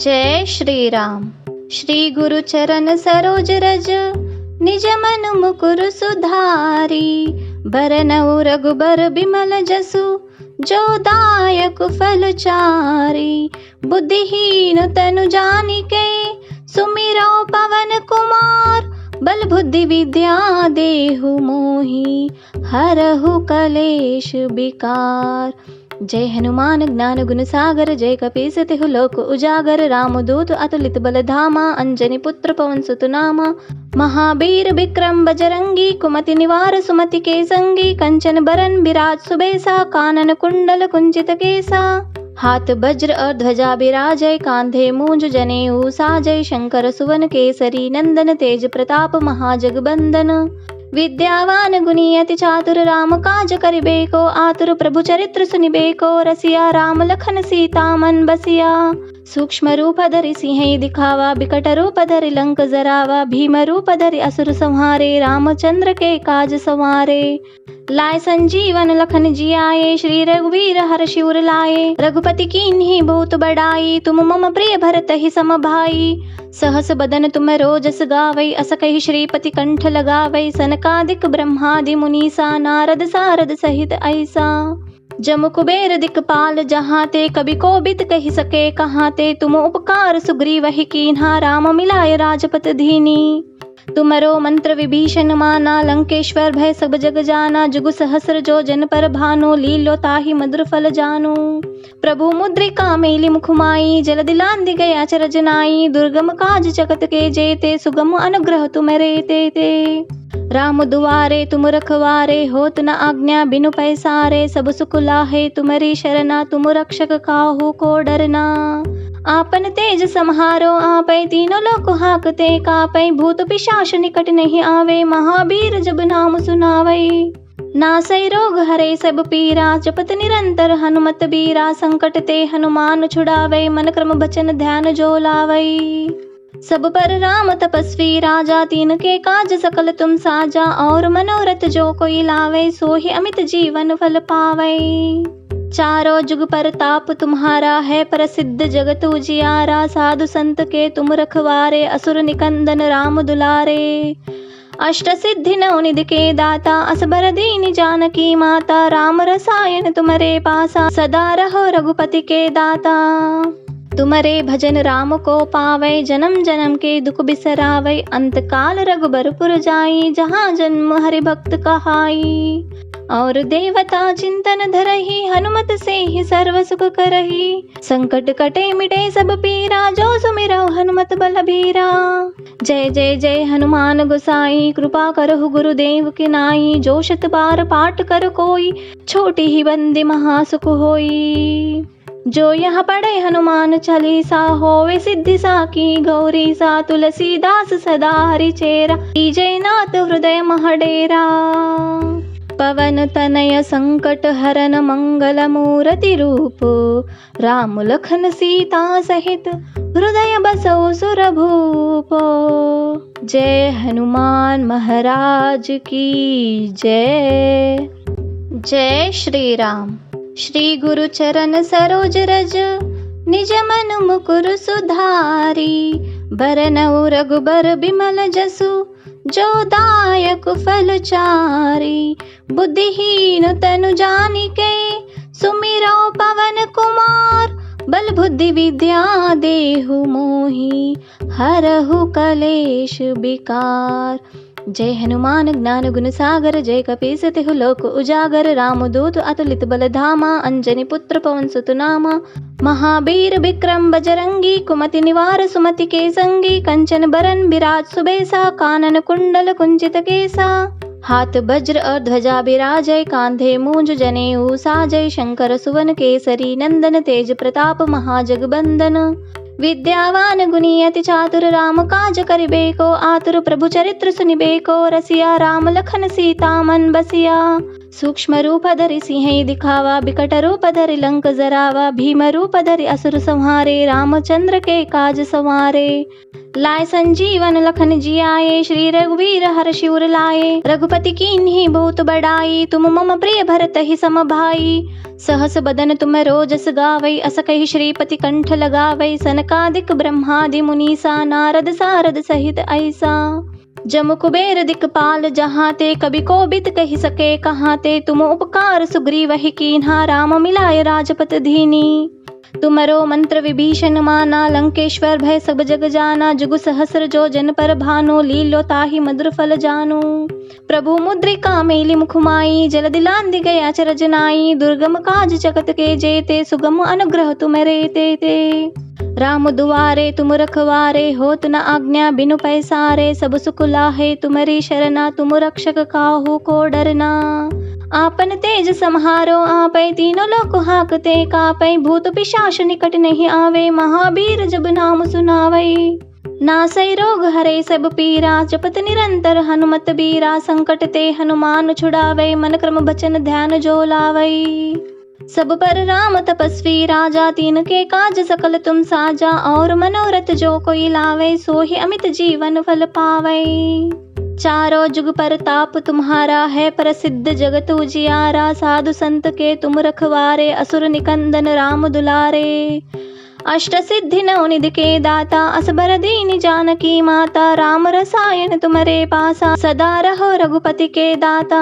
जय श्री राम। श्री गुरु चरण सरोज रज, निज मन मुकुर सुधारी। बरनउँ रघुबर बिमल जसु, जो दायक फल चारि। बुद्धिहीन तनु जानिके, सुमिरौ पवन कुमार। बल बुद्धि विद्या देहु मोहि, हरहु कलेश विकार। जय हनुमान ज्ञान गुण सागर, जय कपीस तिहु लोक उजागर। रामदूत अतुलित बल धामा, अंजनी पुत्र पवन सुत नामा। महावीर विक्रम बजरंगी, कुमति निवार सुमति के संगी। कंचन बरन बिराज सुबेसा, कानन कुंडल कुंचित केसा। हाथ वज्र और ध्वजा बिराजय, कांधे मूंज जनेऊ साजय। शंकर सुवन केसरी नंदन, तेज प्रताप महाजगबंदन। विद्यावान गुणी अति चातुर, राम काज करिबेको आतुर। प्रभु चरित्र सुनिबेको रसिया, राम लखन सीता मन बसिया। सूक्ष्म रूप धरि सिंह दिखावा, बिकट रूप धरि लंक जरावा। भीम रूप धरि असुर संहारे, रामचंद्र के काज संवारे। लाए संजीवन लखन जियाए, श्री रघुवीर हर्षि उर लाए। रघुपति कीन्ही बहुत बड़ाई, तुम मम प्रिय भरतहि सम भाई। सहस बदन तुम रोजस गावै, अस कहि श्रीपति कंठ लगावै। सनकादिक ब्रह्मादि मुनीसा, नारद सारद सहित ऐसा। जम कुबेर दिक्पाल जहाँ ते, कवि कोबिद कहि सके कहाँ ते। तुम उपकार सुग्रीवहि कीन्हा, राम मिलाय राजपत दीनी। तुमरो मंत्र विभीषण माना, लंकेश्वर भय सब जग जाना। जुगु सहस्र जो जन पर भानु, लीलो ताहि मधुर फल जानु। प्रभु मुद्रिका मेलि मुखमाई, जल दिलांदि गया चरज नाई। दुर्गम काज जगत के जेते, सुगम अनुग्रह तुमरे तेते। राम दुआरे तुम रखवारे, होत न आज्ञा बिनु पैसारे। सब सुख लाहे तुमरी शरणा, तुम रक्षक काहू को डरना। आपन तेज समारो आपै, तीनों लोक हाकते कापै। भूत पिशाच निकट नहीं आवे, महावीर जब नाम सुनावै। नासै रोग हरै सब पीरा, जपत निरंतर हनुमत बीरा। संकट ते हनुमान छुड़ावै, मन क्रम बचन ध्यान जो लावै। सब पर राम तपस्वी राजा, तीन के काज सकल तुम साजा। और मनोरथ जो कोई लावै, सोहि अमित जीवन फल पावै। चारों जुग परताप तुम्हारा है, प्रसिद्ध जगत उजियारा। साधु संत के तुम रखवारे, असुर निकंदन राम दुलारे। अष्ट सिद्धि नौ निधि के दाता, असबर दीन जानकी माता। राम रसायन तुम्हारे पासा, सदा रहो रघुपति के दाता। तुम्हारे भजन राम को पावै, जन्म जन्म के दुख बिसरावै। अंत काल रघुबरपुर जाई, जहाँ जन्म हरि भक्त कहाई। और देवता चिंतन धरहि, हनुमत से ही सर्व सुख करहि। संकट कटे मिटे सब पीरा, जो सुमिरौ हनुमत बल बीरा। जय जय जय हनुमान गोसाई, कृपा करहु गुरुदेव की नाई। जो शत बार पाठ कर कोई, छोटी ही बंदी महासुख होई। जो यह पढ़े हनुमान चालीसा, होवे सिद्धि साकी गौरी सा। तुलसीदास सदा हरि चेरा, जय नाथ हृदय महडेरा। पवन तनय संकट हरन, मंगल मूर्ति रूप। राम लखन सीता सहित, हृदय बसौ सुरभूप। जय हनुमान महाराज की जय। जय श्री राम। श्री गुरु चरण सरोज रज, निज मन मुकुर सुधारी। बरनउँ रघुबर बिमल जसु, जो दायक फल चारि। बुद्धिहीन तनु जानिके, सुमिरौ पवन कुमार। बल बुद्धि विद्या देहु मोहि, हरहु कलेश विकार। जय हनुमान ज्ञान गुण सागर, जय कपीस तिहु लोक उजागर। रामदूत अतुलित बल धामा, अंजनी पुत्र पवन सुत नामा। महावीर विक्रम बजरंगी, कुमति निवार सुमति के संगी। कंचन बरन बिराज सुबेसा, कानन कुंडल कुंचित केसा। हाथ वज्र और ध्वजा बिराजय, कांधे मूंज जनेऊ साजय। शंकर सुवन केसरी नंदन, तेज प्रताप महाजगबंदन। विद्यावान गुणी अति चातुर, राम काज करिबेको आतुर। प्रभु चरित्र सुनिबेको रसिया, राम लखन सीता मन बसिया। सूक्ष्म रूप धरि सिंह दिखावा, बिकट रूप धरि लंक जरावा। भीम रूप धरि असुर संहारे, रामचंद्र के काज संवारे। लाए संजीवन लखन जियाए, श्री रघुवीर हर्षि उर लाए। रघुपति कीन्ही बहुत बड़ाई, तुम मम प्रिय भरत ही सम भाई। सहस बदन तुम रोजस गावै, अस कहि श्रीपति कंठ लगावै। सनकादिक ब्रह्मादि मुनीसा, नारद सारद सहित ऐसा। जम कुबेर दिक्पाल जहाँ ते, कवि कोबिद कहि सके कहाँ ते। तुम उपकार सुग्रीव ही कीन्हा, राम मिलाय राजपत दीनी। तुमरो मंत्र विभीषण माना, लंकेश्वर भय सब जग जाना। जुग सहस्र जो जन पर भानु, लीलो ताहि मधुर फल जानु। प्रभु मुद्रिका मेलि मुख माई, जल दिलांदि गया चरज नाई। दुर्गम काज जगत के जेते, सुगम अनुग्रह तुम रे ते। राम दुआरे तुम रखवारे, होत न आज्ञा बिनु पैसारे। सब सुख लाहे तुम्हारी शरणा, तुम रक्षक काहू को डरना। आपन तेज सम्हारो आपै, तीनों लोक हाकते कापै। भूत पिशाच निकट नहीं आवे, महावीर जब नाम सुनावै। नासै रोग हरे सब पीरा, जपत निरंतर हनुमत बीरा। संकट ते हनुमान छुड़ावै, मन क्रम बचन ध्यान जो लावै। सब पर राम तपस्वी राजा, तीन के काज सकल तुम साजा। और मनोरथ जो कोई लावे, सोहि अमित जीवन फल पावै। चारों जुग परताप तुम्हारा है, प्रसिद्ध जगत उजियारा। साधु संत के तुम रखवारे, असुर निकंदन राम दुलारे। अष्ट सिद्धि नवनिधि के दाता, असबर दीन जानकी माता। राम रसायन तुम्हारे पासा, सदा रहो रघुपति के दाता।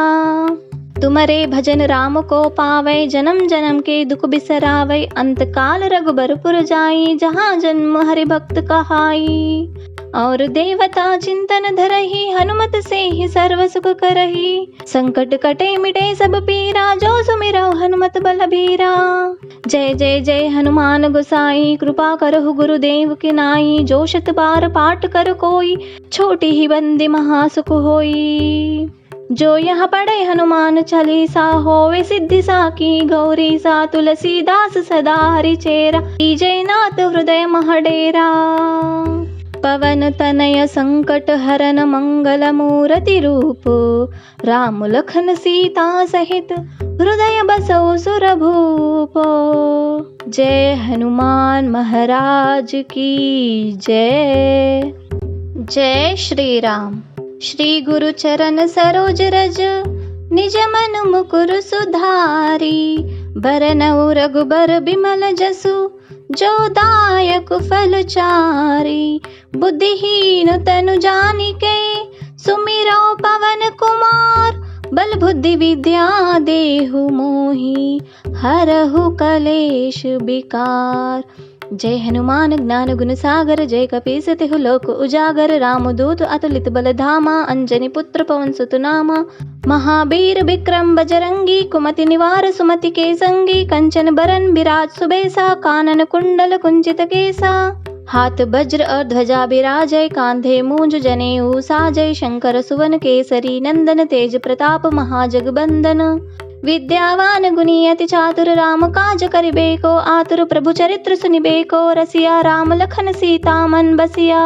तुम्हारे भजन राम को पावै, जन्म जन्म के दुख बिसरावै। अंत काल रघुबरपुर जाई, जहाँ जन्म हरि भक्त कहाई। और देवता चिंतन धरहि, हनुमत से ही सर्व सुख करहि। संकट कटे मिटे सब पीरा, जो सुमिरौ हनुमत बलबीरा। जय जय जय हनुमान गोसाई, कृपा करहु गुरुदेव की नाई। जो शत बार पाठ कर कोई, छोटी ही बंदी महासुख होई। जो यह पढ़े हनुमान चालीसा, होवे सिद्धि साकी गौरी सा। तुलसीदास सदा हरि चेरा, जय नाथ हृदय महडेरा। पवन तनय संकट हरन, मंगल मूर्ति रूप। राम लखन सीता सहित, हृदय बसौ सुरभूप। जय हनुमान महाराज की जय। जय श्री राम। श्री गुरु चरण सरोज रज, निज मन मुकुर सुधारी। बरनउँ रघुबर बिमल जसु, जो दायक फल चारि। बुद्धिहीन तनु जानिके, सुमिरौ पवन कुमार। बल बुद्धि विद्या देहु मोहि, हरहु कलेश विकार। जय हनुमान ज्ञान गुण सागर, जय कपीस तिहु लोक उजागर। रामदूत अतुलित बल धामा, अंजनी पुत्र पवन सुत नामा। महावीर विक्रम बजरंगी, कुमति निवार सुमति के संगी। कंचन बरन विराज सुबेसा, कानन कुंडल कुंचित केसा। हाथ वज्र और ध्वजा बिराजय, कांधे मूंज जनेऊ साजय। शंकर सुवन केसरी नंदन, तेज प्रताप महाजगबंदन। विद्यावान गुणी अति चातुर, राम काज करिबेको आतुर। प्रभु चरित्र सुनिबेको रसिया, राम लखन सीता मन बसिया।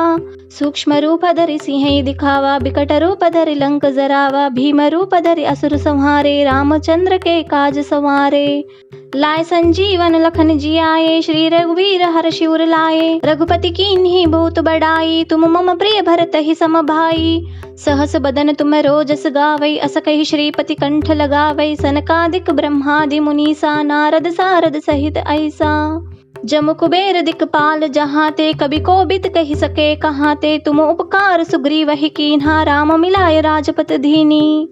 सूक्ष्म रूप धरि सिंह दिखावा, बिकट रूप धरि लंक जरावा। भीम रूप धरि असुर संहारे, रामचंद्र के काज संवारे। लाए संजीवन लखन जियाए, श्री रघुवीर हर्षि उर लाए। रघुपति कीन्ही बहुत बड़ाई, तुम मम प्रिय भरत ही सम भाई। सहस बदन तुम रोजस गावै, अस कहि श्रीपति कंठ लगावै। सनकादिक ब्रह्मादि मुनीसा, नारद सारद सहित ऐसा। जम कुबेर दिक्पाल जहाँ ते, कवि कोबिद कहि सके कहाँ ते। तुम उपकार सुग्रीव ही कीन्हा, राम मिलाय राजपत दीनी।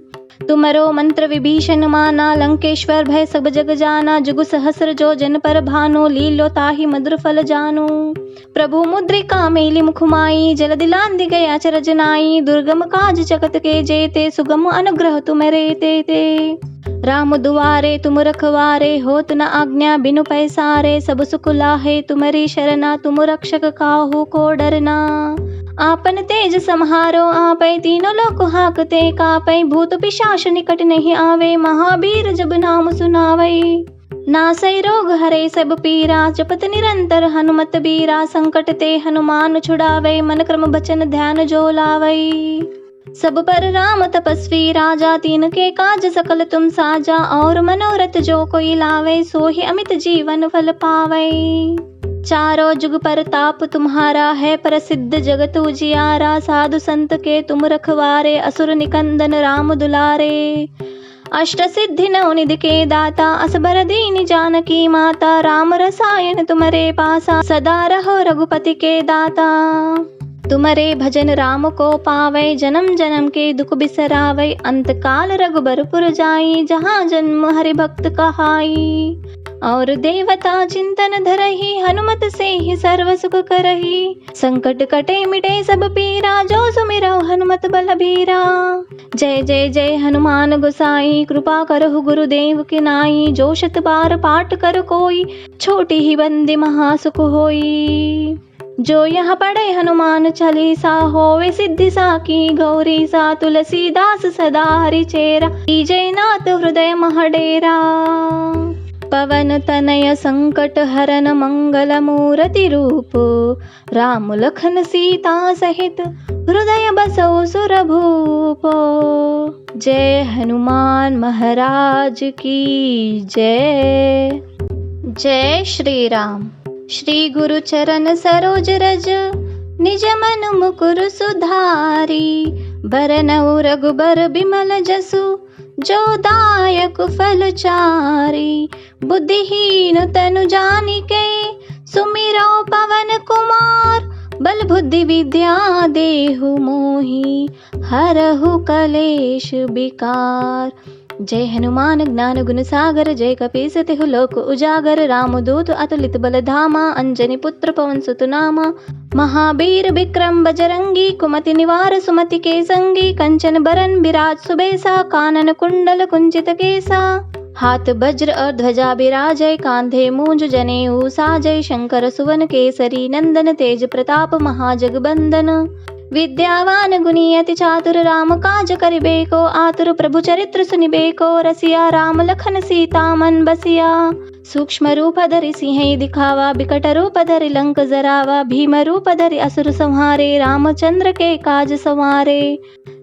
तुमरो मंत्र विभीषण माना, लंकेश्वर भय सब जग जाना। जुग सहस्र जो जन पर भानु, लीलो ताहि मधुर फल जानु। प्रभु मुद्रिका मेलि मुख माई, जल दिलांदि गया चरज नाई। दुर्गम काज जगत के जेते, सुगम अनुग्रह तुम रे ते। राम दुआरे तुम रखवारे, होत न आज्ञा बिनु पैसारे। सब सुख लाहे तुम्हारी शरणा, तुम रक्षक काहू को डरना। आपन तेज सम्हारो आपै, तीनों लोक हाकते कापै। भूत पिशाच निकट नहीं आवे, महावीर जब नाम सुनावै। नासै रोग हरे सब पीरा, जपत निरंतर हनुमत बीरा। संकट ते हनुमान छुड़ावै, मन क्रम बचन ध्यान जो लावै। सब पर राम तपस्वी राजा, तीन के काज सकल तुम साजा। और मनोरथ जो कोई लावे, सोहि अमित जीवन फल पावै। चारों जुग परताप तुम्हारा है, प्रसिद्ध जगत उजियारा। साधु संत के तुम रखवारे, असुर निकंदन राम दुलारे। अष्ट सिद्धि नवनिधि के दाता, असबर दीन जानकी माता। राम रसायन तुम्हारे पासा, सदा रहो रघुपति के दाता। तुम्हारे भजन राम को पावै, जन्म जन्म के दुख बिसरावै। अंत काल रघुबरपुर जाई, जहाँ जन्म हरि भक्त कहाई। और देवता चिंतन धरहि, हनुमत से ही सर्व सुख करहि। संकट कटे मिटे सब पीरा, जो सुमिरौ हनुमत बलबीरा। जय जय जय हनुमान गोसाई, कृपा करहु गुरुदेव की नाई। जो शत बार पाठ कर कोई, छोटी ही बंदी महासुख होई। जो यह पढ़े हनुमान चालीसा, होवे सिद्धि साकी गौरी सा। तुलसीदास सदा हरिचेरा, जय नाथ हृदय महडेरा। पवन तनय संकट हरन, मंगल मूर्ति रूप। राम लखन सीता सहित, हृदय बसौ सुरभूप। जय हनुमान महाराज की जय। जय श्री राम। श्री गुरु चरण सरोज रज, निज मन मुकुर सुधारी। बरनउँ रघुबर बिमल जसु, जो दायक फल चारि। बुद्धिहीन तनु जानिके, सुमिरौ पवन कुमार। बल बुद्धि विद्या देहु मोहि, हरहु कलेश विकार। जय हनुमान ज्ञान गुण सागर, जय कपीस तिहु लोक उजागर। रामदूत अतुलित बल धामा, अंजनी पुत्र पवन सुत नामा। महावीर विक्रम बजरंगी, कुमति निवार सुमति के संगी। कंचन बरन बिराज सुबेसा, कानन कुंडल कुंचित केसा। हाथ वज्र और ध्वजा बिराजय, कांधे मूंज जनेऊ साजय। शंकर सुवन केसरी नंदन, तेज प्रताप महाजगबंदन। विद्यावान गुणी अति चातुर, राम काज करिबेको आतुर। प्रभु चरित्र सुनिबेको रसिया, राम लखन सीता मन बसिया। सूक्ष्म रूप धरि सिंह दिखावा, बिकट रूप धरि लंक जरावा। भीम रूप धरि असुर संहारे, रामचंद्र के काज संवारे।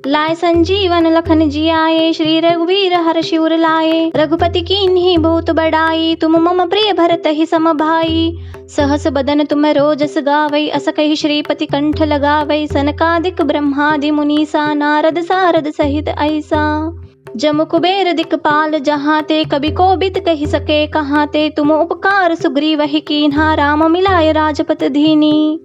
लाए संजीवन लखन जियाए, श्री रघुवीर हर्षि उर लाए। रघुपति कीन्ही बहुत बड़ाई, तुम मम प्रिय भरतहि सम भाई। सहस बदन तुम रोजस गावै, अस कहि श्रीपति कंठ लगावै। सनकादिक ब्रह्मादि मुनीसा, नारद सारद सहित ऐसा। जम कुबेर दिक्पाल जहाँ ते, कवि कोबिद कहि सके कहाँ ते। तुम उपकार सुग्रीवहि कीन्हा, राम मिलाय राजपत दीनी।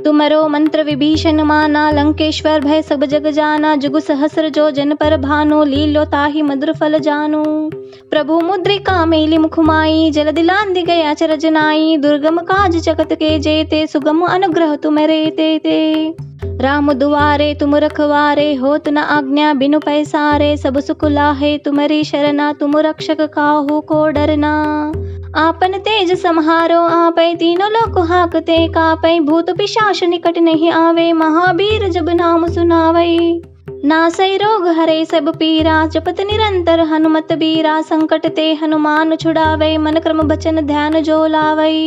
तुमरो मंत्र विभीषण माना, लंकेश्वर भय सब जग जाना। जुग सहस्र जो जन पर भानु, लील्यो ताहि मधुर फल जानु। प्रभु मुद्रिका मेलि मुख माई, जलदि लांघि गए अचरज नाई। दुर्गम काज जगत के जेते, सुगम अनुग्रह तुमरे तेते। राम दुआरे तुम रखवारे, होत न आज्ञा बिनु पैसारे। सब सुख लाहे तुमरी शरणा, तुम रक्षक काहू को डरना। आपन तेज सम्हारो आपै, तीनों लोक हाकते कापै। भूत पिशाच निकट नहीं आवे, महावीर जब नाम सुनावै। नासै रोग हरै सब पीरा, जपत निरंतर हनुमत बीरा। संकट ते हनुमान छुड़ावै, मन क्रम बचन ध्यान जो लावै।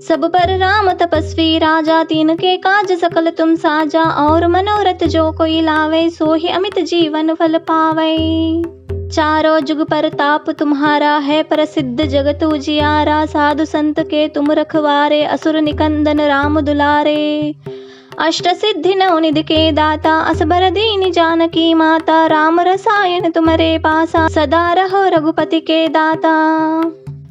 सब पर राम तपस्वी राजा, तीन के काज सकल तुम साजा। और मनोरथ जो कोई लावै, सोहि अमित जीवन फल पावै। चारों जुग परताप तुम्हारा है, प्रसिद्ध जगत उजियारा। साधु संत के तुम रखवारे, असुर निकंदन राम दुलारे। अष्ट सिद्धि नवनिधि के दाता, असबर दीन जानकी माता। राम रसायन तुम्हारे पासा, सदा रहो रघुपति के दाता।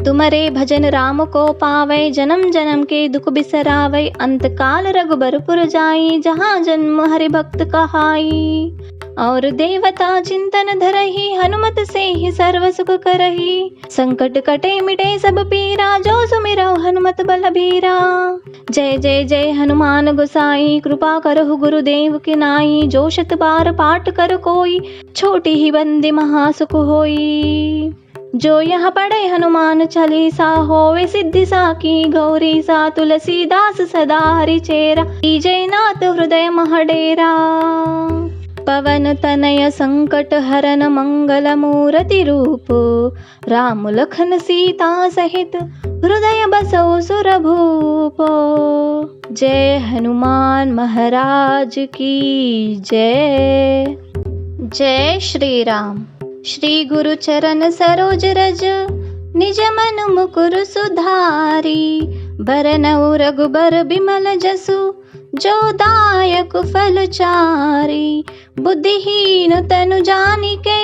तुम्हारे भजन राम को पावै, जन्म जन्म के दुख बिसरावै। अंत काल रघुबरपुर जाई, जहाँ जन्म हरि भक्त कहाई। और देवता चिंतन धरहि, हनुमत से ही सर्व सुख करहि। संकट कटे मिटे सब पीरा, जो सुमिरौ हनुमत बलबीरा। जय जय जय हनुमान गोसाई, कृपा करहु गुरुदेव की नाई। जो शत बार पाठ कर कोई, छोटी ही बंदी महासुख होई। जो यह पढ़े हनुमान चालीसा, होवे सिद्धि साकी गौरी सा। तुलसीदास सदा हरिचेरा, जय नाथ हृदय महडेरा। पवन तनय संकट हरन, मंगल मूर्ति रूप। राम लखन सीता सहित, हृदय बसौ सुरभूप। जय हनुमान महाराज की जय। जय श्री राम। श्री गुरु चरण सरोज रज, निज मन मुकुर सुधारी। बरनउ रघुबर बिमल जसु, जो दायक फल चारि। बुद्धिहीन तनु जानिके,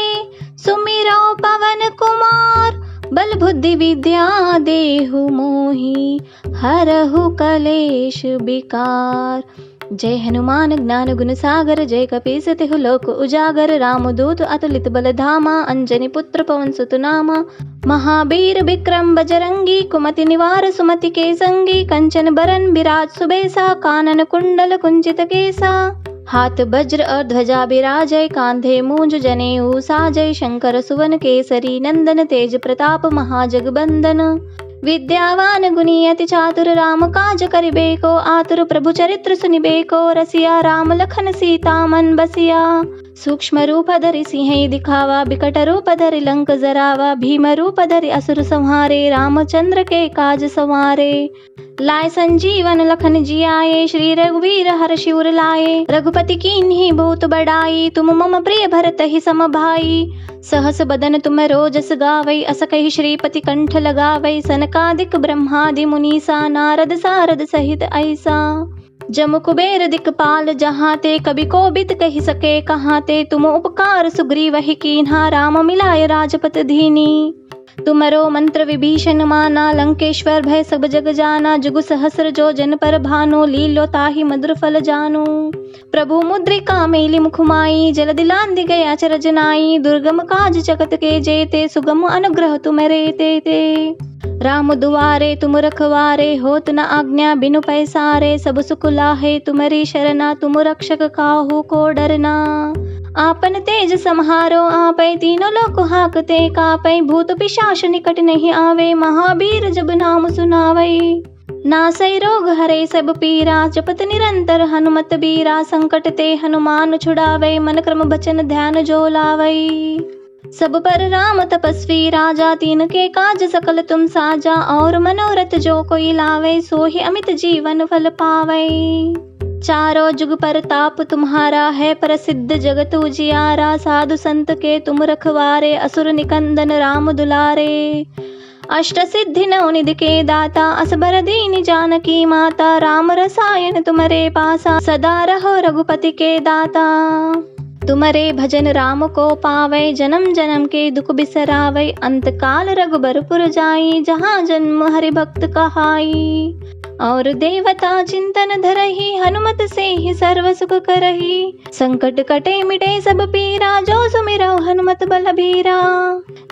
सुमिरौ पवन कुमार। बल बुद्धि विद्या देहु मोहि, हरहु कलेश विकार। जय हनुमान ज्ञान गुण सागर, जय कपीस तिहु लोक उजागर। रामदूत अतुलित बल धामा, अंजनी पुत्र पवन सुत नामा। महावीर विक्रम बजरंगी, कुमति निवार सुमति के संगी। कंचन बरन बिराज सुबेसा, कानन कुंडल कुंचित केसा। हाथ वज्र और ध्वजा बिराजय, कांधे मूंज जनेऊ साजय। शंकर सुवन केसरी नंदन, तेज प्रताप महाजगबंदन। विद्यावान गुणी अति चातुर, राम काज करिबेको आतुर। प्रभु चरित्र सुनिबेको रसिया, राम लखन सीता मन बसिया। सूक्ष्म रूप धरि सिंह दिखावा, बिकट रूप धरि लंक जरावा। भीम रूप धरि असुर संहारे, रामचंद्र के काज संवारे। लाय संजीवन लखन जियाए, श्री रघुवीर हर्षि उर लाए। रघुपति कीन्ही बहुत बड़ाई, तुम मम प्रिय भरतहि सम भाई। सहस बदन तुम रोजस गावै, अस कहि श्रीपति कंठ लगावै। सनकादिक ब्रह्मादि मुनीसा, नारद सारद सहित ऐसा। जम कुबेर दिक्पाल जहाँ ते, कवि कोबिद कहि सके कहाँ ते। तुम उपकार सुग्रीवहि कीन्हा, राम मिलाय राजपथ दीनी। तुमरो मंत्र विभीषण माना, लंकेश्वर भय सब जग जाना। जुग सहस्र जो जन पर भानु, लीलो ताहि मधुर फल जानु। प्रभु मुद्रिका मेली मुख माई, जल दिलांदि गया चरज नाई। दुर्गम काज जगत के जेते, सुगम अनुग्रह तुम रे ते। राम दुआरे तुम रखवारे, होत न आज्ञा बिनु पैसारे। सब सुख लाहे तुम्हारी शरणा, तुम रक्षक काहू को डरना। आपन तेज समारो आपै, तीनों लोक हाकते कापै। भूत पिशाच निकट नहीं आवे, महावीर जब नाम सुनावै। नासै रोग हरै सब पीरा, जपत निरंतर हनुमत बीरा। संकट ते हनुमान छुड़ावै, मन क्रम बचन ध्यान जो लावै। सब पर राम तपस्वी राजा, तीन के काज सकल तुम साजा। और मनोरथ जो कोई लावे, सोहि अमित जीवन फल पावै। चारों जुग परताप तुम्हारा है, प्रसिद्ध जगत उजियारा। साधु संत के तुम रखवारे, असुर निकंदन राम दुलारे। अष्ट सिद्धि नवनिधि के दाता, असबर दीन जानकी माता। राम रसायन तुम्हारे पासा, सदा रहो रघुपति के दाता। तुम्हारे भजन राम को पावै, जन्म जन्म के दुख बिसरावै। अंत काल रघुबरपुर जाई, जहाँ जन्म हरि भक्त कहाई। और देवता चिंतन धरहि, हनुमत से ही सर्व सुख करहि। संकट कटे मिटे सब पीरा, जो सुमिरौ हनुमत बलबीरा।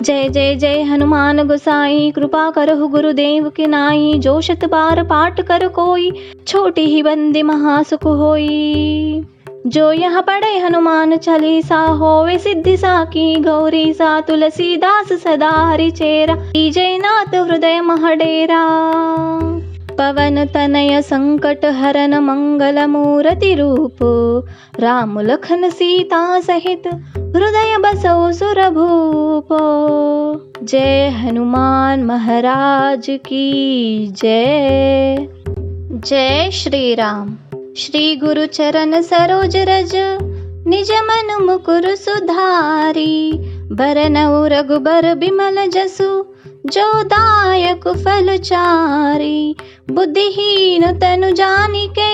जय जय जय हनुमान गोसाई, कृपा करहु गुरुदेव की नाई। जो शत बार पाठ कर कोई, छोटी ही बंदी महासुख होई। जो यह पढ़े हनुमान चालीसा, होवे सिद्धि साकी गौरी सा। तुलसीदास सदा हरिचेरा, जय नाथ हृदय महडेरा। पवन तनय संकट हरन, मंगल मूर्ति रूप। राम लखन सीता सहित, हृदय बसौ सुरभूप। जय हनुमान महाराज की जय। जय श्री राम। श्री गुरु चरण सरोज रज, निज मन मुकुर सुधारी। बरनउ रघुबर बिमल जसु, जो दायक फल चारि। बुद्धिहीन तनु जानिके,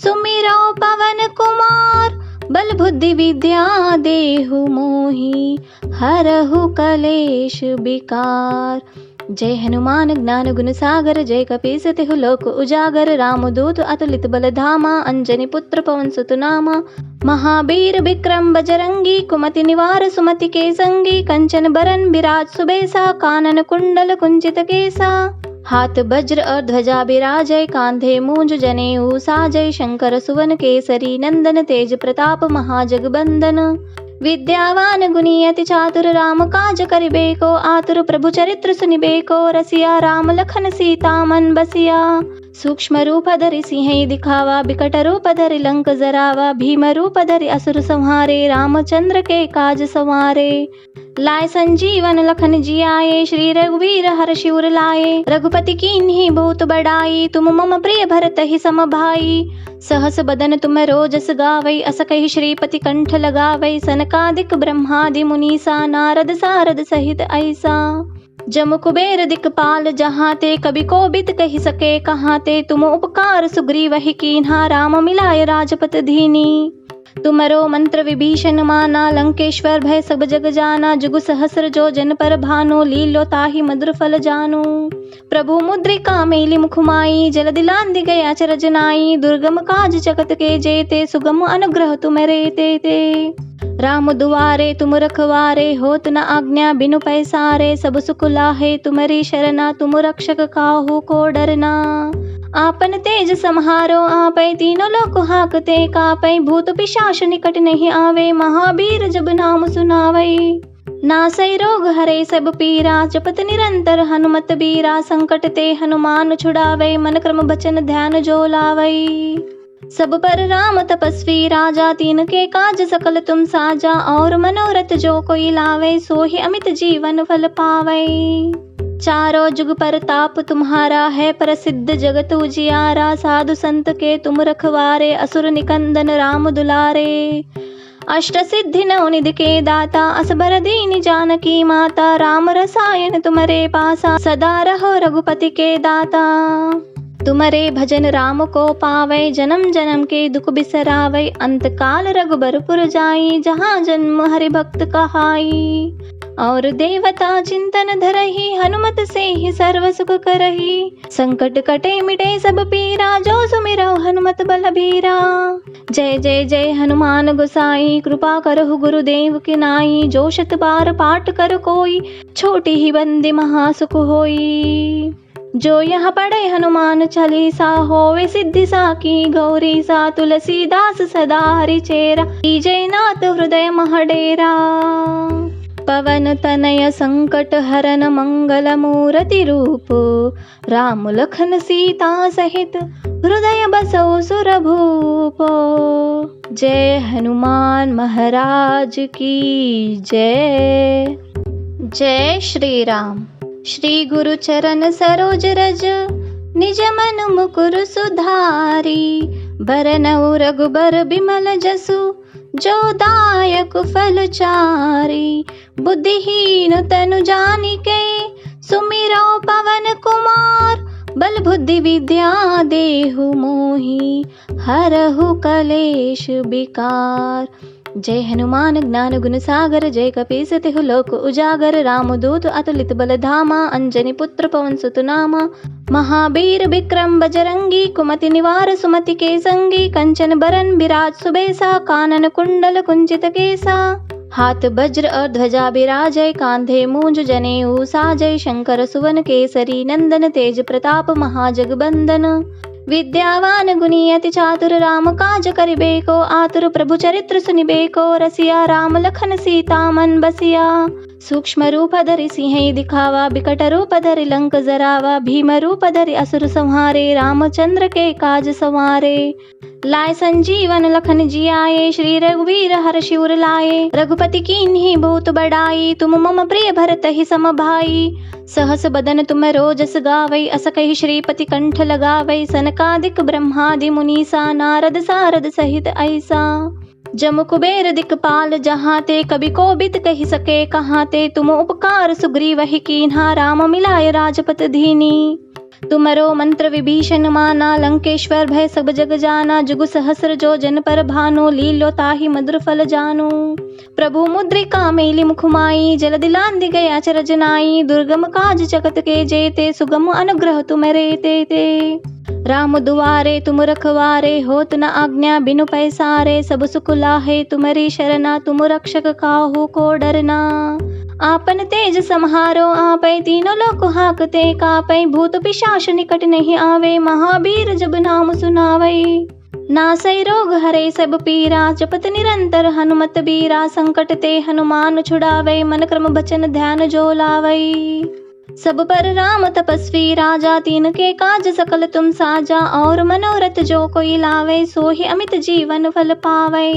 सुमिरौ पवन कुमार। बल बुद्धि विद्या देहु मोहि, हरहु कलेश विकार। जय हनुमान ज्ञान गुण सागर, जय कपीस तिहु लोक उजागर। रामदूत अतुलित बल धामा, अंजनी पुत्र पवन सुत नामा। महावीर विक्रम बजरंगी, कुमति निवार सुमति के संगी। कंचन बरन बिराज सुबेसा, कानन कुंडल कुंचित केसा। हाथ वज्र और ध्वजा बिराजय, कांधे मूंज जनेऊ साजय। शंकर सुवन केसरी नंदन, तेज प्रताप महाजगबंदन। विद्यावान गुणी अति चातुर, राम काज करिबेको आतुर। प्रभु चरित्र सुनिबेको रसिया, राम लखन सीता मन बसिया। सूक्ष्म रूप धरि सिंह दिखावा, बिकट रूप धरि लंक जरावा। भीम रूप धरि असुर संहारे, रामचंद्र के काज संवारे। लाय संजीवन लखन जियाए, श्री रघुवीर हर्षि उर लाए। रघुपति कीन्ही बहुत बड़ाई, तुम मम प्रिय भरतहि सम भाई। सहस बदन तुम रोजस गावै, अस कहि श्रीपति कंठ लगावै। सनकादिक ब्रह्मादि मुनीसा, नारद सारद सहित ऐसा। जम कुबेर दिक्पाल जहाँ ते कभी को बित कही सके कहाँ ते तुम उपकार सुग्रीव ही कीन्हा राम मिलाय राजपत धीनी। तुमरो मंत्र विभीषण माना लंकेश्वर भय सब जग जाना। जुग सहस्र जो जन पर भानो लीलो ताहि मधुर फल जानो। प्रभु मुद्रिका मेली मुखमाई जल दिलांदि गया चरज नाई। दुर्गम काज जगत के जेते सुगम अनुग्रह तुमरे ते। राम दुआरे तुम रखवारे होत न आज्ञा बिनु पैसारे। सब सुख लाहे तुमरी शरणा तुम रक्षक काहू को डरना। आपन तेज सम्हारो आपै तीनों लोक हाकते कापै। भूत पिशाच निकट नहीं आवे महावीर जब नाम सुनावै। नासै रोग हरे सब पीरा जपत निरंतर हनुमत बीरा। संकट ते हनुमान छुड़ावै मन क्रम बचन ध्यान जो लावै। सब पर राम तपस्वी राजा तीन के काज सकल तुम साजा। और मनोरथ जो कोई लावे सोहि अमित जीवन फल पावै। चारों जुग परताप तुम्हारा है प्रसिद्ध जगत उजियारा। साधु संत के तुम रखवारे असुर निकंदन राम दुलारे। अष्ट सिद्धि नवनिधि के दाता असबर दीन जानकी माता। राम रसायन तुम्हारे पासा सदा रहो रघुपति के दाता। तुम्हारे भजन राम को पावै जन्म जन्म के दुख बिसरावै। अंत काल रघुबरपुर जाई जहाँ जन्म हरि भक्त कहाई। और देवता चिंतन धरहि हनुमत से ही सर्व सुख करहि। संकट कटे मिटे सब पीरा जो सुमिरौ हनुमत बलबीरा। जय जय जय हनुमान गोसाई कृपा करहु गुरुदेव की नाई। जो शत बार पाठ कर कोई छोटी ही बंदी महासुख होई। जो यह पढ़े हनुमान चालीसा होवे सिद्धि साकी गौरी सा। तुलसीदास सदा हरि चेरा जय नाथ हृदय महडेरा। पवन तनय संकट हरन मंगल मूर्ति रूप। राम लखन सीता सहित हृदय बसौ सुरभूप। जय हनुमान महाराज की जय। जय श्री राम। श्री गुरु चरण सरोज रज निज मन मुकुर सुधारी। बरनउँ रघुबर बिमल जसु जो दायक फल चारि। बुद्धिहीन तनु जानिके सुमिरौ पवन कुमार। बल बुद्धि विद्या देहु मोहि हरहु कलेश विकार। जय हनुमान ज्ञान गुण सागर जय कपीस तिहु लोक उजागर। रामदूत अतुलित बल धामा अंजनी पुत्र पवन सुत नामा। महावीर विक्रम बजरंगी कुमति निवार सुमति के संगी। कंचन बरन विराज सुबेसा कानन कुंडल कुंचित केसा। हाथ वज्र और ध्वजा बिराजय कांधे मूंज जनेऊ साजय। शंकर सुवन केसरी नंदन तेज प्रताप महाजगबंदन। विद्यावान गुणी अति चातुर राम काज करिबेको। आतुर प्रभु चरित्र सुनिबेको रसिया। राम लखन सीता मन बसिया। सूक्ष्म रूप धरि सिंह दिखावा बिकट रूप धरि लंक जरावा। भीम रूप धरि असुर संहारे रामचंद्र के काज संवारे। लाय संजीवन लखन जियाए श्री रघुवीर हर्षि उर लाए। रघुपति कीन्ही बहुत बड़ाई तुम मम प्रिय भरत ही सम भाई। सहस बदन तुम रोजस गावै अस कहि श्रीपति कंठ लगावै। सनकादिक ब्रह्मादि मुनीसा नारद सारद सहित ऐसा। जम कुबेर दिक्पाल जहाँ ते कभी को बित कही सके कहाँ ते। तुम उपकार सुग्रीव ही कीन्हा राम मिलाय राजपत धीनी। तुमरो मंत्र विभीषण माना लंकेश्वर भय सब जग जाना। जुग सहस्र जो जन पर भानो लीलो ताहि मधुर फल जानो। प्रभु मुद्रिका मेली मुखमाई जल दिलांदि गया चरज नाई। दुर्गम काज जगत के जेते सुगम अनुग्रह तुमरे ते। राम दुआरे तुम रखवारे होत न आज्ञा बिनु पैसारे। सब सुख लाहे तुमरी शरणा तुम रक्षक काहू को डरना। आपन तेज सम्हारो आपै तीनों लोक हाकते कापै। भूत पिशाच निकट नहीं आवे महावीर जब नाम सुनावै। नासै रोग हरे सब पीरा जपत निरंतर हनुमत बीरा। संकट ते हनुमान छुड़ावै मन क्रम बचन ध्यान जो लावै। सब पर राम तपस्वी राजा तीन के काज सकल तुम साजा। और मनोरथ जो कोई लावे सोहि अमित जीवन फल पावै।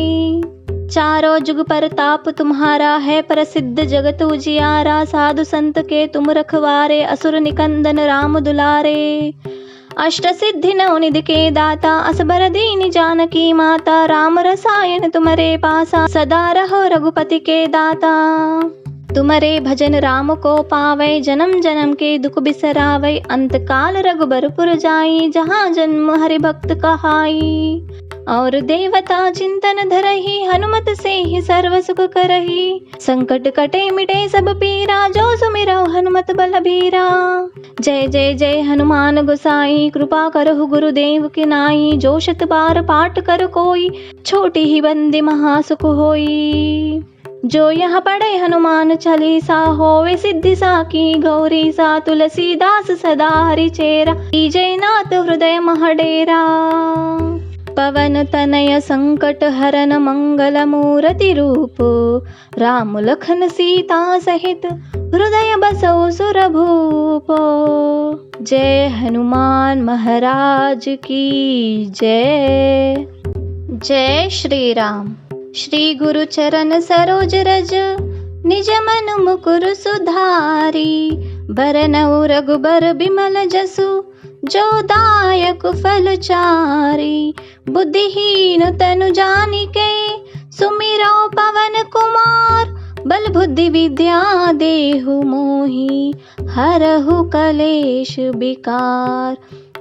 चारों जुग परताप तुम्हारा है प्रसिद्ध जगत उजियारा। साधु संत के तुम रखवारे असुर निकंदन राम दुलारे। अष्ट सिद्धि नवनिधि के दाता असबर दीन जानकी माता। राम रसायन तुम्हारे पासा सदा रहो रघुपति के दाता। तुमरे भजन राम को पावै, जन्म जन्म के दुख बिसरावै। अंत काल रघुबरपुर जाई, जहाँ जन्म हरि भक्त कहाई। और देवता चिंतन धरहि, हनुमत से ही सर्व सुख करहि। संकट कटे मिटे सब पीरा, जो सुमिरौ हनुमत बलबीरा। जय जय जय हनुमान गोसाई, कृपा करहु गुरुदेव की नाई। जो शत बार पाठ कर कोई, छोटी ही बंदी महासुख होई। जो यह पढ़े हनुमान चालीसा, होवे सिद्धि साकी गौरी सा। तुलसीदास सदा हरि चेरा, कीजय नाथ हृदय महडेरा। पवन तनय संकट हरन मंगल मूर्ति रूप, राम लखन सीता सहित हृदय बसौ सुरभूप। जय हनुमान महाराज की जय। जय श्री राम। श्री गुरु चरण सरोज रज, निज मन मुकुर सुधारी। बरनउँ रघुबर बिमल जसु, जो दायक फल चारि। बुद्धिहीन तनु जानिके, सुमिरौ पवन कुमार। बल बुद्धि विद्या देहु मोहि, हरहु कलेश विकार।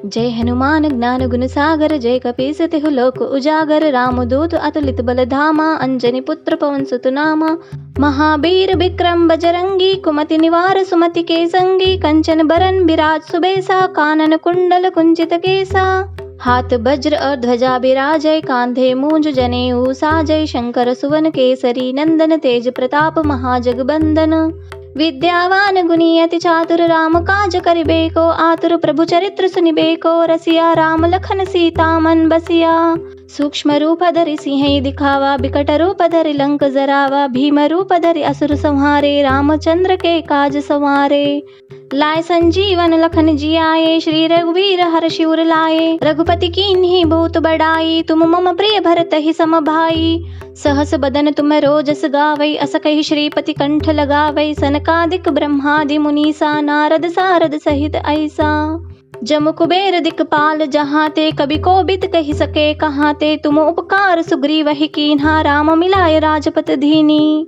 जय हनुमान ज्ञान गुण सागर, जय कपीस तिहु लोक उजागर। रामदूत अतुलित बल धामा, अंजनी पुत्र पवन सुत नामा। महावीर विक्रम बजरंगी, कुमति निवार सुमति के संगी। कंचन बरन विराज सुबेसा, कानन कुंडल कुंचित केसा। हाथ वज्र और ध्वजा बिराजय, कांधे मूंज जनेऊ साजय। शंकर सुवन केसरी नंदन, तेज प्रताप महाजगबंदन। विद्यावान गुणी अति चातुर, राम काज करिबेको आतुर। प्रभु चरित्र सुनिबेको रसिया, राम लखन सीता मन बसिया। सूक्ष्म रूप धरि सिंह दिखावा, बिकट रूप धरि लंक जरावा। भीम रूप धरि असुर संहारे, रामचंद्र के काज संवारे। लाए संजीवन लखन जियाए, श्री रघुवीर हर्षि उर लाए। रघुपति कीन्ही बहुत बड़ाई, तुम मम प्रिय भरत ही सम भाई। सहस बदन तुम रोजस गावै, अस कहि श्रीपति कंठ लगावै। सनकादिक ब्रह्मादि मुनीसा, नारद सारद सहित ऐसा। जम कुबेर दिक्पाल जहाँ ते, कवि कोबिद कहि सके कहाँ ते। तुम उपकार सुग्रीवहि कीन्हा, राम मिलाय राजपत दीनी।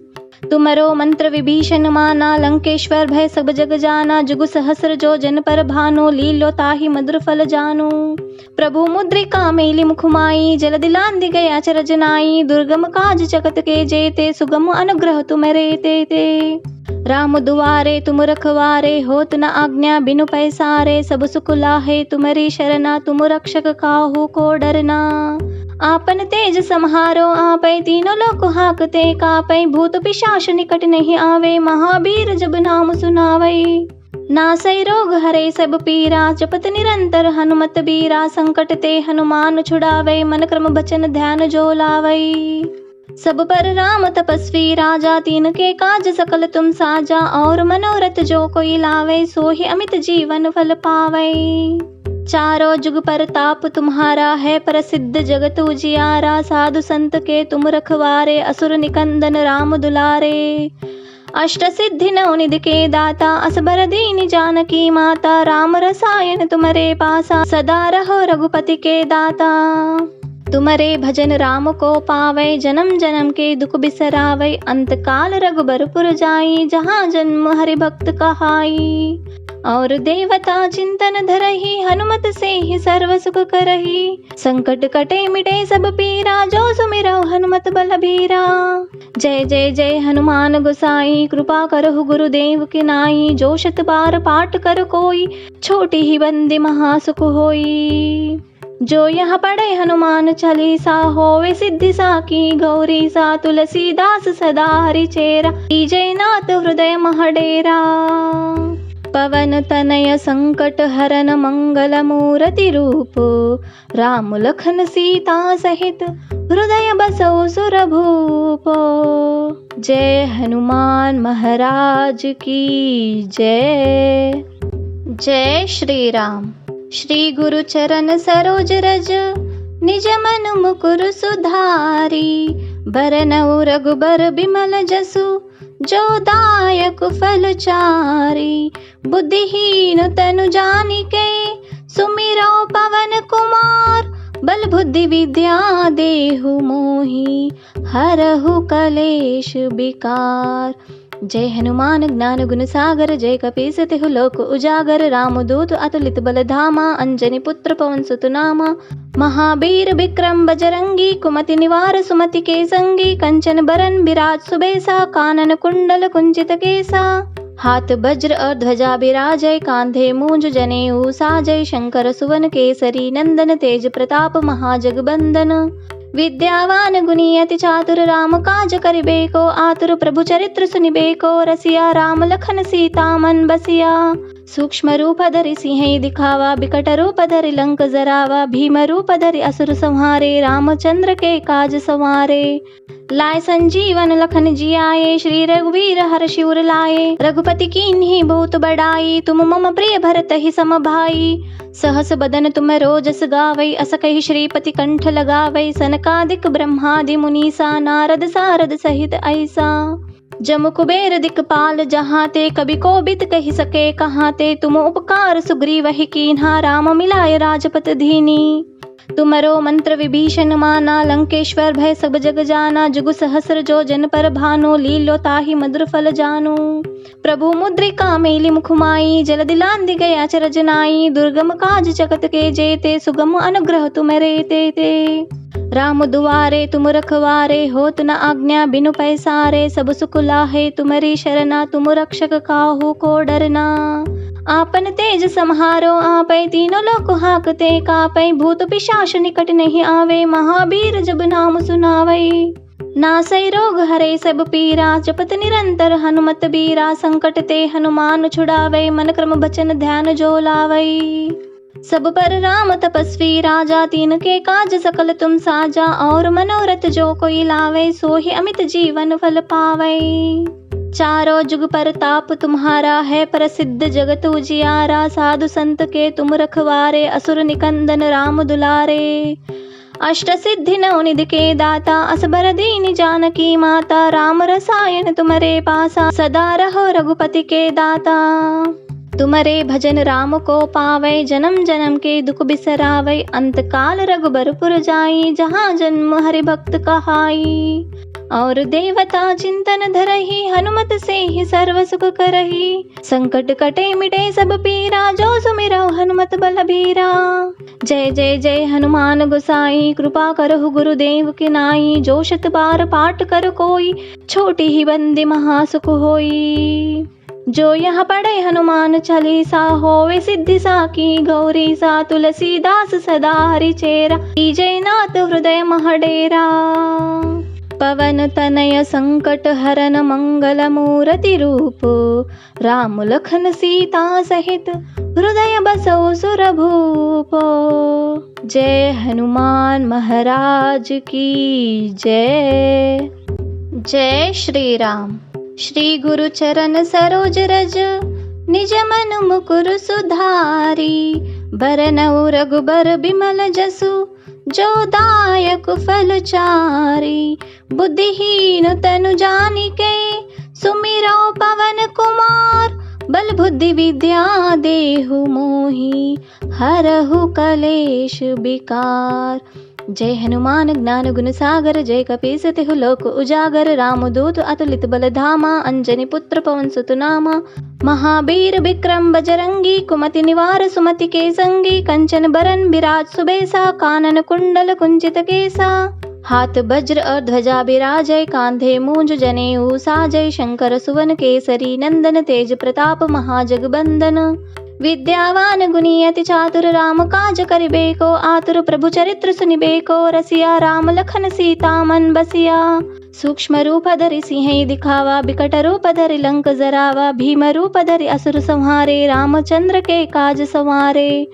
तुमरो मंत्र विभीषण माना, लंकेश्वर भय सब जग जाना। जुग सहस्र जो जन पर भानो, लीलो ताहि मधुर फल जानो। प्रभु मुद्रिका मेली मुख माई, जल दिलांधि गया अचरज नाई। दुर्गम काज जगत के जेते, सुगम अनुग्रह तुम रे ते। राम दुआरे तुम रखवारे, होत न आज्ञा बिनु पैसारे। सब सुख लाहे तुम्हारी शरणा, तुम रक्षक काहू को डरना। आपन तेज समारो आपै, तीनों लोक हाकते कापै। भूत पिशाच निकट नहीं आवे, महावीर जब नाम सुनावै। नासै रोग हरै सब पीरा, जपत निरंतर हनुमत बीरा। संकट ते हनुमान छुड़ावै, मन क्रम बचन ध्यान जो लावै। सब पर राम तपस्वी राजा, तीन के काज सकल तुम साजा। और मनोरथ जो कोई लावे, सोहि अमित जीवन फल पावै। चारों जुग परताप तुम्हारा है, प्रसिद्ध जगत उजियारा। साधु संत के तुम रखवारे, असुर निकंदन राम दुलारे। अष्ट सिद्धि नवनिधि के दाता, असबर दीन जानकी माता। राम रसायन तुम्हारे पासा, सदा रहो रघुपति के दाता। तुमरे भजन राम को पावै, जन्म जन्म के दुख बिसरावै। अंत काल रघुबरपुर जाई, जहाँ जन्म हरि भक्त कहाई। और देवता चिंतन धरहि, हनुमत से ही सर्व सुख करहि। संकट कटे मिटे सब पीरा, जो सुमिरौ हनुमत बलबीरा। जय जय जय हनुमान गोसाई, कृपा करहु गुरुदेव की नाई। जो शत बार पाठ कर कोई, छोटी ही बंदी महासुख होई। जो यह पढ़े हनुमान चालीसा, होवे सिद्धि साकी गौरी सा। तुलसीदास सदा हरि चेरा, कीजय नाथ हृदय महडेरा। पवन तनय संकट हरन मंगल मूर्ति रूप, राम लखन सीता सहित हृदय बसौ सुरभूप। जय हनुमान महाराज की जय। जय श्री राम। श्री गुरु चरण सरोज रज, निज मन मुकुर सुधारी। बरनउँ रघुबर बिमल जसु, जो दायक फल चारि। बुद्धिहीन तनु जानिके, सुमिरौ पवन कुमार। बल बुद्धि विद्या देहु मोहि, हरहु कलेश विकार। जय हनुमान ज्ञान गुण सागर, जय कपीस तिहु लोक उजागर, रामदूत अतुलित बल धामा, अंजनी पुत्र पवन सुत नामा। महावीर विक्रम बजरंगी, कुमति निवार सुमति के संगी, कंचन बरन बिराज सुबेसा, कानन कुंडल कुंचित केसा। हाथ वज्र और ध्वजा बिराजय, कांधे मूंज जनेऊ साजय, शंकर सुवन केसरी नंदन, तेज प्रताप महाजगबंदन। विद्यावान गुणी अति चातुर, राम काज करिबेको आतुर, प्रभु चरित्र सुनिबेको रसिया, राम लखन सीता मन बसिया। सूक्ष्म रूप धरि सिंह दिखावा, बिकट रूप धरि लंक जरावा, भीम रूप धरि असुर संहारे, रामचंद्र के काज संवारे। लाए संजीवन लखन जियाए, श्री रघुवीर हर्षि उर लाए, रघुपति कीन्ही बहुत बड़ाई, तुम मम प्रिय भरत ही सम भाई। सहस बदन तुम रोजस गावै, अस कहि श्रीपति कंठ लगावै, सनकादिक ब्रह्मादि मुनीसा, नारद सारद सहित ऐसा। जम कुबेर दिक्पाल जहाँ ते, कवि कोबिद कहि सके कहाँ ते, तुम उपकार सुग्रीव ही कीन्हा, राम मिलाय राजपत दीनी। तुमरो मंत्र विभीषण माना, लंकेश्वर भय सब जग जाना, जुगु सहस्र जो जन पर भानो, लीलो ताहि मधुर फल जानो। प्रभु मुद्रिका मेलि मुखमाई, जल दिलांदि गया चरज नाई, दुर्गम काज जगत के जेते, सुगम अनुग्रह तुमरे ते। राम दुआरे तुम रखवारे, होत न आज्ञा बिनु पैसारे, सब सुख लाहे तुमरी शरणा, तुम रक्षक काहू को डरना। आपन तेज सम्हारो आपै, तीनों लोक हाकते कापै, भूत पिशाच निकट नहीं आवे, महावीर जब नाम सुनावै। नासै रोग हरै सब पीरा, जपत निरंतर हनुमत बीरा, संकट ते हनुमान छुड़ावै, मन क्रम बचन ध्यान जो लावै। सब पर राम तपस्वी राजा, तीन के काज सकल तुम साजा, और मनोरथ जो कोई लावे, सोहि अमित जीवन फल पावै। चारों जुग परताप तुम्हारा है, प्रसिद्ध जगत उजियारा, साधु संत के तुम रखवारे, असुर निकंदन राम दुलारे। अष्ट सिद्धि नवनिधि के दाता, असबर दीन जानकी माता, राम रसायन तुम्हारे पासा, सदा रहो रघुपति के दाता। तुम्हारे भजन राम को पावै, जन्म जन्म के दुख बिसरावै, अंत काल रघुबरपुर जाई, जहाँ जन्म हरि भक्त कहाई। और देवता चिंतन धरहि, हनुमत से ही सर्व सुख करहि, संकट कटे मिटे सब पीरा, जो सुमिरौ हनुमत बलबीरा। जय जय जय हनुमान गोसाई, कृपा करहु गुरुदेव की नाई, जो शत बार पाठ कर कोई, छोटी ही बंदी महासुख होई। जो यह पढ़े हनुमान चालीसा, होवे सिद्धि साकी गौरी सा, तुलसीदास सदा हरि चेरा, जय नाथ हृदय महडेरा। पवन तनय संकट हरन मंगल मूर्ति रूप, राम लखन सीता सहित हृदय बसौ सुरभूप। जय हनुमान महाराज की जय। जय श्री राम। श्री गुरु चरण सरोज रज, निज मन मुकुर सुधारी, बरनउँ रघुबर बिमल जसु, जो दायक फल चारि। बुद्धिहीन तनु जानिके, सुमिरौ पवन कुमार, बल बुद्धि विद्या देहु मोहि, हरहु कलेश विकार। जय हनुमान ज्ञान गुण सागर, जय कपीस तिहु लोक उजागर, रामदूत अतुलित बल धामा, अंजनी पुत्र पवन सुत नामा। महावीर विक्रम बजरंगी, कुमति निवार सुमति के संगी, कंचन बरन बिराज सुबेसा, कानन कुंडल कुंचित केसा। हाथ वज्र और ध्वजा बिराजय, कांधे मूंज जनेऊ साजय, शंकर सुवन केसरी नंदन, तेज प्रताप महाजगबंदन। विद्यावान गुणी अति चातुर, राम काज करिबेको आतुर, प्रभु चरित्र सुनिबेको रसिया, राम लखन सीता मन बसिया। सूक्ष्म रूप धरि सिंह दिखावा, बिकट रूप धरि लंक जरावा, भीम रूप धरि असुर संहारे, रामचंद्र के काज संवारे।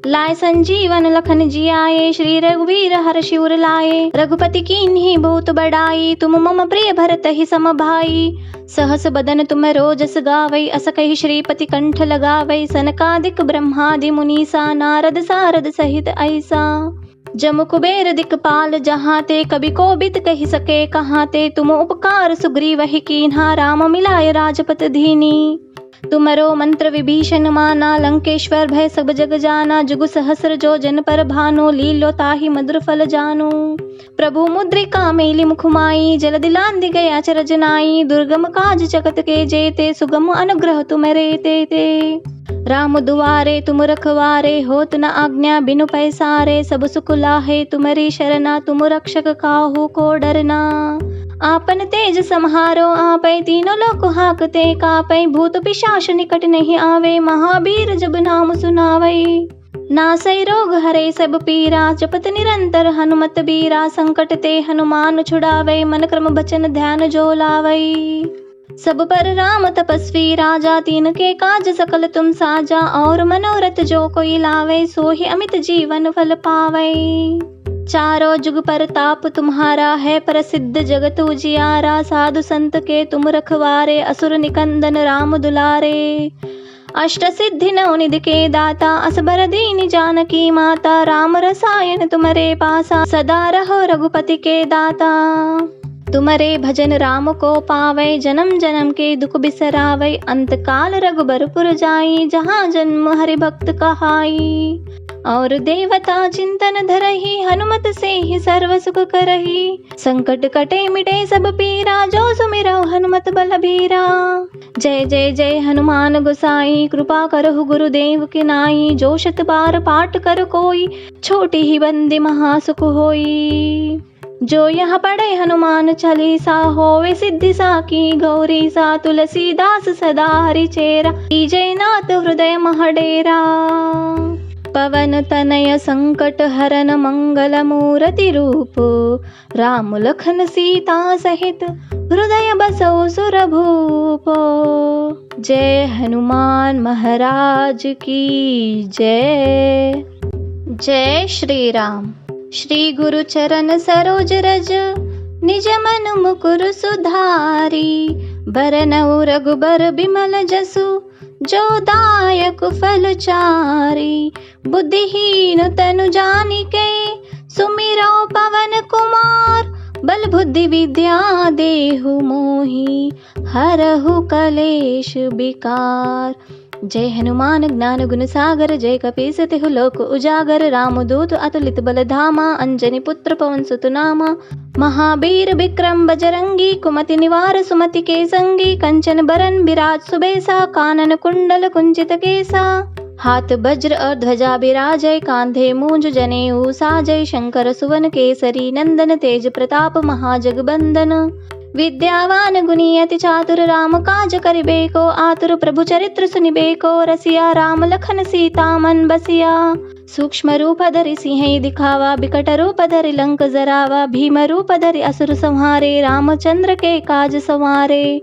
लाए संजीवन लखन जियाए, श्री रघुवीर हर्षि उर लाए, रघुपति कीन्ही बहुत बड़ाई, तुम मम प्रिय भरत ही सम भाई। सहस बदन तुम रोजस गावै, अस कहि श्रीपति कंठ लगावै, सनकादिक ब्रह्मादि मुनीसा, नारद सारद सहित ऐसा। जम कुबेर दिक्पाल जहाँ ते, कवि कोबिद कहि सके कहाँ ते, तुम उपकार सुग्रीव ही कीन्हा, राम मिलाय राजपत दीनी। तुमरो मंत्र विभीषण माना, लंकेश्वर भय सब जग जाना। जुग सहस्र जो जन पर भानो, लीलो ताहि मधुर फल जानो। प्रभु मुद्रिका मेली मुखमाई, जल दिलांदि गया चरज नाई। दुर्गम काज जगत के जेते, सुगम अनुग्रह तुमरे ते। राम दुआरे तुम रखवारे, होत न आज्ञा बिनु पैसारे। सब सुख लाहे तुम्हारी शरणा, तुम रक्षक काहू को डरना। आपन तेज समारो आपै, तीनों लोक हाकते कापै। भूत पिशाच निकट नहीं आवे, महावीर जब नाम सुनावै। नासै रोग हरे सब पीरा, जपत निरंतर हनुमत बीरा। संकट ते हनुमान छुड़ावै, मन क्रम बचन ध्यान जो लावै। सब पर राम तपस्वी राजा, तीन के काज सकल तुम साजा। और मनोरथ जो कोई लावे, सोहि अमित जीवन फल पावै। चारों जुग परताप तुम्हारा है, प्रसिद्ध जगत उजियारा। साधु संत के तुम रखवारे, असुर निकंदन राम दुलारे। अष्ट सिद्धि नवनिधि के दाता, असबर दीन जानकी माता। राम रसायन तुम्हारे पासा, सदा रहो रघुपति के दाता। तुम्हारे भजन राम को पावै, जन्म जन्म के दुख बिसरावै। अंत काल रघुबरपुर जाई, जहाँ जन्म हरि भक्त कहाई। और देवता चिंतन धरहि, हनुमत से ही सर्व सुख करहि। संकट कटे मिटे सब पीरा, जो सुमिरौ हनुमत बलबीरा। जय जय जय हनुमान गोसाई, कृपा करहु गुरुदेव की नाई। जो शत बार पाठ कर कोई, छोटी ही बंदी महासुख होई। जो यह पढ़े हनुमान चालीसा, होवे सिद्धि साकी गौरी सा। तुलसीदास सदा हरिचेरा, जय नाथ हृदय महडेरा। पवन तनय संकट हरन, मंगल मूर्ति रूप। राम लखन सीता सहित, हृदय बसौ सुरभूप। जय हनुमान महाराज की जय। जय श्री राम। श्री गुरु चरण सरोज रज, निज मन मुकुर सुधारी। बरनउँ रघुबर बिमल जसु, जो दायक फल चारि। बुद्धिहीन तनु जानिके, सुमिरौ पवन कुमार। बल बुद्धि विद्या देहु मोहि, हरहु कलेश विकार। जय हनुमान ज्ञान गुण सागर, जय कपीस तिहु लोक उजागर। रामदूत अतुलित बल धामा, अंजनी पुत्र पवन सुत नामा। महावीर विक्रम बजरंगी, कुमति निवार सुमति के संगी। कंचन बरन बिराज सुबेसा, कानन कुंडल कुंचित केसा। हाथ वज्र और ध्वजा बिराजय, कांधे मूंज जनेऊ साजय। शंकर सुवन केसरी नंदन, तेज प्रताप महाजगबंदन। विद्यावान गुणी अति चातुर, राम काज करिबेको आतुर। प्रभु चरित्र सुनिबेको रसिया, राम लखन सीता मन बसिया। सूक्ष्म रूप धरि सिंह दिखावा, बिकट रूप धरि लंक जरावा। भीम रूप धरि असुर संहारे, रामचंद्र के काज संवारे।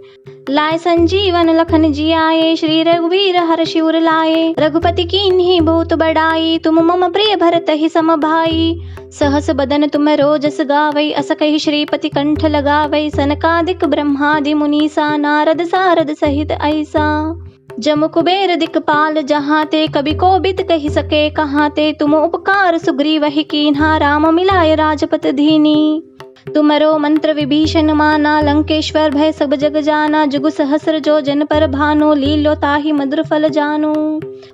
लाए संजीवन लखन जियाए, श्री रघुवीर हर्षि उर लाए। रघुपति कीन्ही बहुत बड़ाई, तुम मम प्रिय भरत ही सम भाई। सहस बदन तुम रोजस गावै, अस कहि श्रीपति कंठ लगावै। सनकादिक ब्रह्मादि मुनीसा, नारद सारद सहित ऐसा। जम कुबेर दिक्पाल जहाँ ते, कवि कोबिद कहि सके कहाँ ते। तुम उपकार सुग्रीवहि कीन्हा, राम मिलाय राजपत दीनी। तुमरो मंत्र विभीषण माना, लंकेश्वर भय सब जग जाना। जुग सहस्र जो जन पर भानो, लीलो ताहि मधुर फल जानो।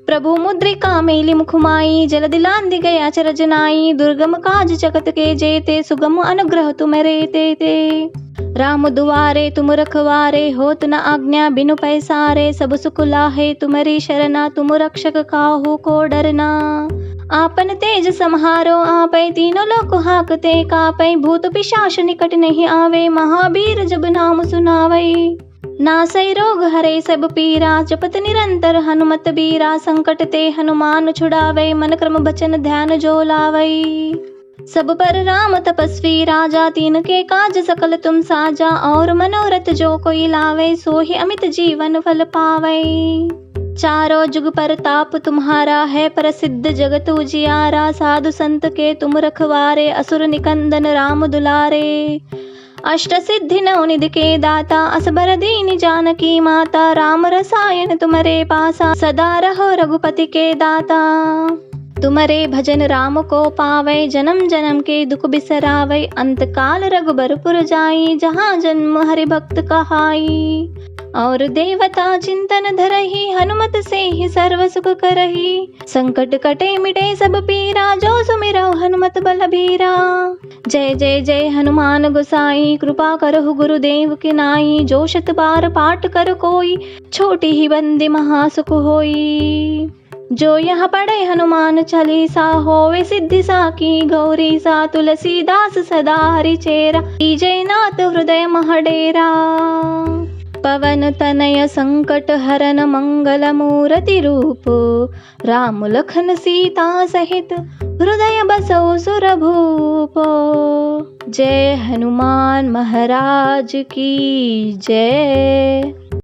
प्रभु मुद्रिका मेली मुखमाई, जल दिलांदि गया चरज नाई। दुर्गम काज जगत के जेते, सुगम अनुग्रह तुमरे ते। राम दुआरे तुम रखवारे, होत न आज्ञा बिनु पैसारे। सब सुख लाहे तुम्हारी शरणा, तुम रक्षक काहू को डरना। आपन तेज समारो आपै, तीनों लोक हाकते कापै। भूत पिशाच निकट नहीं आवे, महावीर जब नाम सुनावै। नासै रोग हरे सब पीरा, जपत निरंतर हनुमत बीरा। संकट ते हनुमान छुड़ावै, मन क्रम बचन ध्यान जो लावै। सब पर राम तपस्वी राजा, तीन के काज सकल तुम साजा। और मनोरथ जो कोई लावे, सोहि अमित जीवन फल पावै। चारों जुग परताप तुम्हारा है, प्रसिद्ध जगत उजियारा। साधु संत के तुम रखवारे, असुर निकंदन राम दुलारे। अष्ट सिद्धि नवनिधि के दाता, असबर दीन जानकी माता। राम रसायन तुम्हारे पासा, सदा रहो रघुपति के दाता। तुम्हारे भजन राम को पावै, जन्म जन्म के दुख बिसरावै। अंत काल रघुबरपुर जाई, जहाँ जन्म हरि भक्त कहाई। और देवता चिंतन धरहि, हनुमत से ही सर्व सुख करहि। संकट कटे मिटे सब पीरा, जो सुमिरौ हनुमत बलबीरा। जय जय जय हनुमान गोसाई, कृपा करहु गुरुदेव की नाई। जो शत बार पाठ कर कोई, छोटी ही बंदी महासुख होई। जो यह पढ़े हनुमान चालीसा, होवे सिद्धि साकी गौरीसा। तुलसीदास सदा हरिचेरा, कीजय नाथ हृदय मह डेरा। पवन तनय संकट हरन, मंगल मूर्ति रूप। राम लखन सीता सहित, हृदय बसौ सुरभूप। जय हनुमान महाराज की जय।